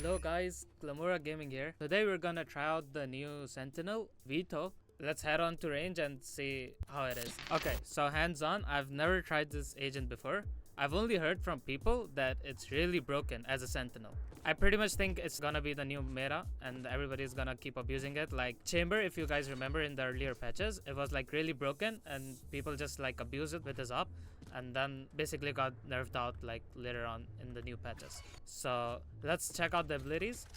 Hello guys, Glamora Gaming here. Today we're gonna try out the new Sentinel, VETO. Let's head on to range and see how it is. Okay, so hands on, I've never tried this agent before. I've only heard from people that it's really broken as a Sentinel. I pretty much think it's gonna be the new meta and everybody's gonna keep abusing it. Like Chamber, if you guys remember in the earlier patches, it was like really broken and people just like abuse it with his up and then basically got nerfed out like later on in the new patches. So let's check out the abilities.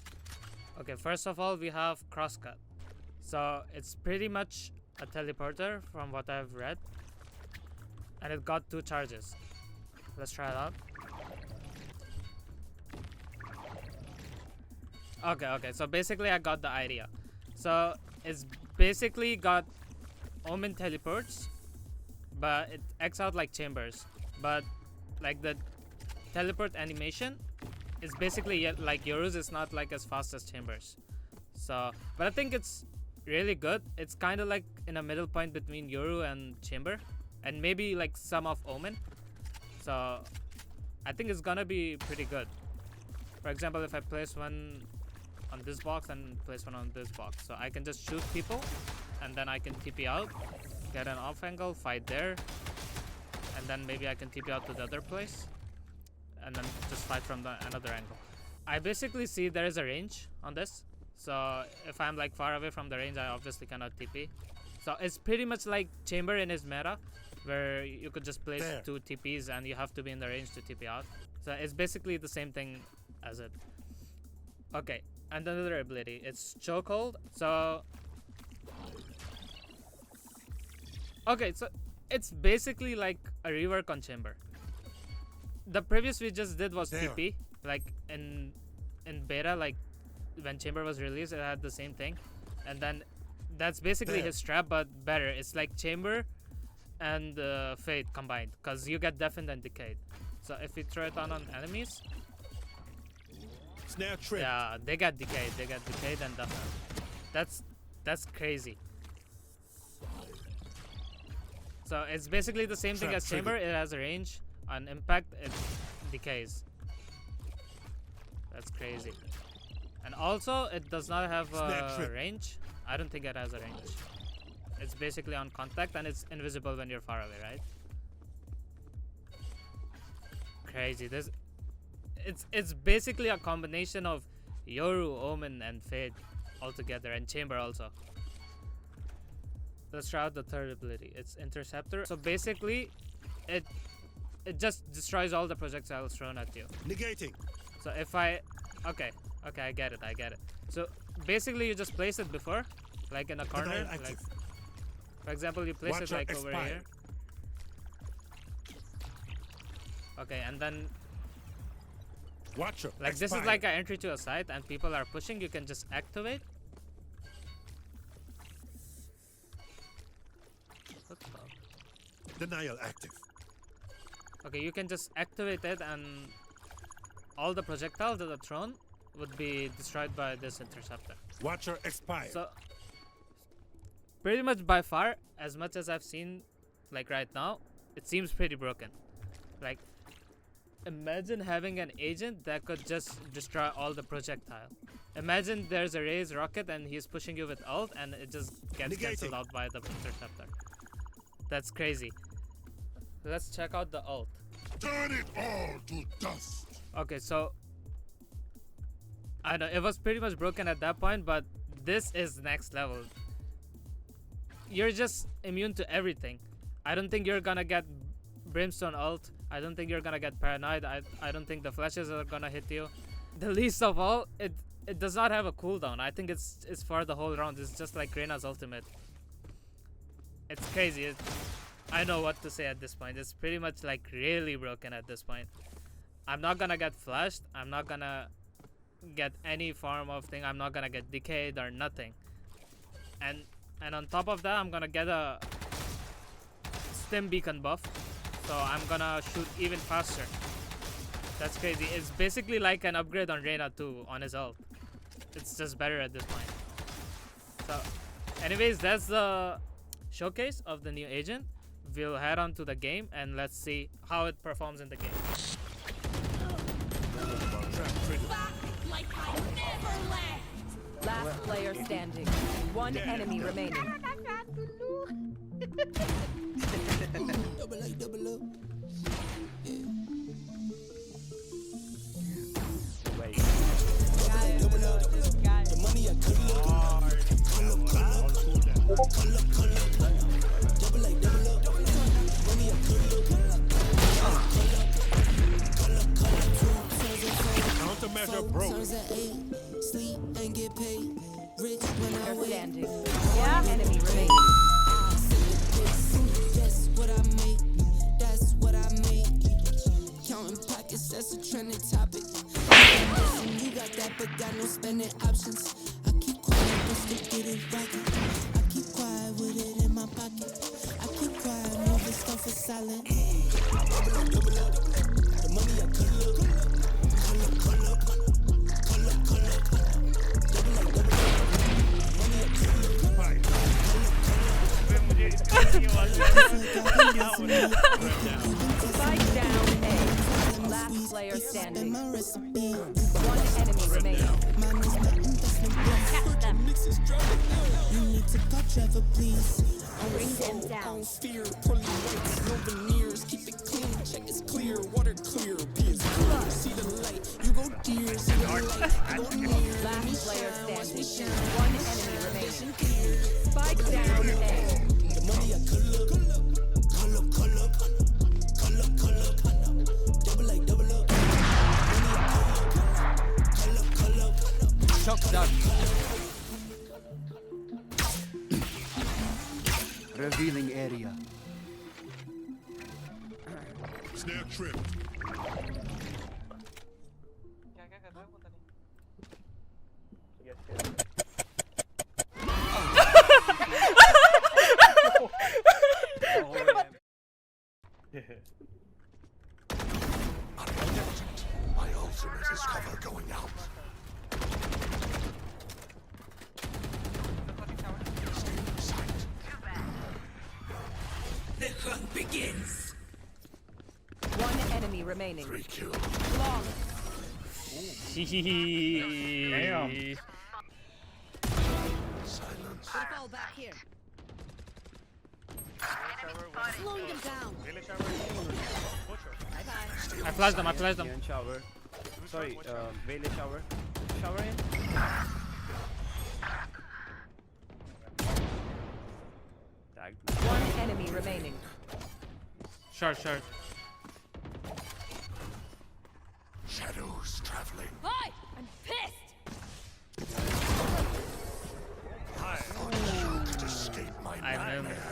Okay, first of all, we have Crosscut. So it's pretty much a teleporter from what I've read. And it got 2 charges. Let's try it out. Okay, so basically I got the idea. So it's basically got Omen teleports, but it X out like Chambers. But like the teleport animation is basically like Yoru's, is not like as fast as Chambers. So, but I think it's really good. It's kind of like in a middle point between Yoru and Chamber, and maybe like some of Omen. So I think it's gonna be pretty good. For example, if I place one on this box and place one on this box, so I can just shoot people and then I can TP out, get an off angle, fight there, and then maybe I can TP out to the other place and then just fight from another angle. I basically see there is a range on this, so if I'm like far away from the range, I obviously cannot TP. So it's pretty much like Chamber in his meta, where you could just place 2 TPs and you have to be in the range to TP out. So it's basically the same thing as it. Okay, and another ability, it's Chokehold. So okay, so it's basically like a rework on Chamber. The previous we just did was TP, like in beta, like when Chamber was released, it had the same thing, and then that's basically his trap but better. It's like Chamber and Fate combined, because you get deafened and decayed. So if you throw it on enemies, Snare trip. Yeah, they got decayed and deafened. That's crazy. So it's basically the same thing as Chamber. It has a range. On impact, it decays. That's crazy. And also, it does not have a range. I don't think it has a range. It's basically on contact and it's invisible when you're far away, right? Crazy. It's basically a combination of Yoru, Omen, and Fade altogether, and Chamber also. Let's try out the third ability. It's Interceptor. So basically, it just destroys all the projectiles thrown at you. Negating. So if I okay, I get it. So basically, you just place it before, like in a corner. Like, for example, you place it like over here. Okay, and then like this is like an entry to a site and people are pushing, you can just activate. Denial active. Okay, you can just activate it and all the projectiles that are thrown would be destroyed by this interceptor. Watcher expired. So pretty much by far, as much as I've seen like right now, it seems pretty broken. Like imagine having an agent that could just destroy all the projectile. Imagine there's a Raze rocket and he's pushing you with ult and it just gets cancelled out by the interceptor. That's crazy. Let's check out the ult. Turn it all to dust. Okay, so I know it was pretty much broken at that point, but this is next level. You're just immune to everything. I don't think you're gonna get Brimstone ult. I don't think you're gonna get Paranoid. I don't think the flashes are gonna hit you. The least of all, it does not have a cooldown. I think it's for the whole round. It's just like Reyna's ultimate. It's crazy. I know what to say at this point. It's pretty much like really broken at this point. I'm not gonna get flashed. I'm not gonna get any form of thing. I'm not gonna get decayed or nothing. And on top of that, I'm gonna get a stim beacon buff. So I'm gonna shoot even faster. That's crazy. It's basically like an upgrade on Reyna too, on his ult. It's just better at this point. So anyways, that's the showcase of the new agent. We'll head on to the game and let's see how it performs in the game. Back like I Last player standing. One enemy remaining. Countermeasure broke. Sleep and get paid. Rich when I Player wait. standing. One enemy remaining. That's what I make. That's what I make. Counting pockets, that's a trending topic. You got that, but got no spending options. I keep quiet, just to get it right. I keep quiet with it in my pocket. I keep quiet, moving stuff is silent. Double up. The money I call up. Call up. Spike down A. Last player standing. One enemy remaining. You need to call Trevor, please. Bring them down. Fear, pearly whites, no veneers. Keep it clean, check it's clear. Water clear, peers clear. See the light, you go dear. See the light, go near. Last player standing. One enemy remaining. Spike down A. The money I call up. Double up. Shock done. Revealing area. Snare trimmed. क्या क्या कर रहा है पता नहीं My ultimate is cover going out. The hunt begins. One enemy remaining. 3 kills. Damn. Silence. Fall back here. Slowing them down. I flashed them. Neon shower. Sorry, Vela shower. Shower in. Tagged. One enemy remaining. Short. Shadows traveling. Hi! I'm pissed! I thought you could escape my I nightmare.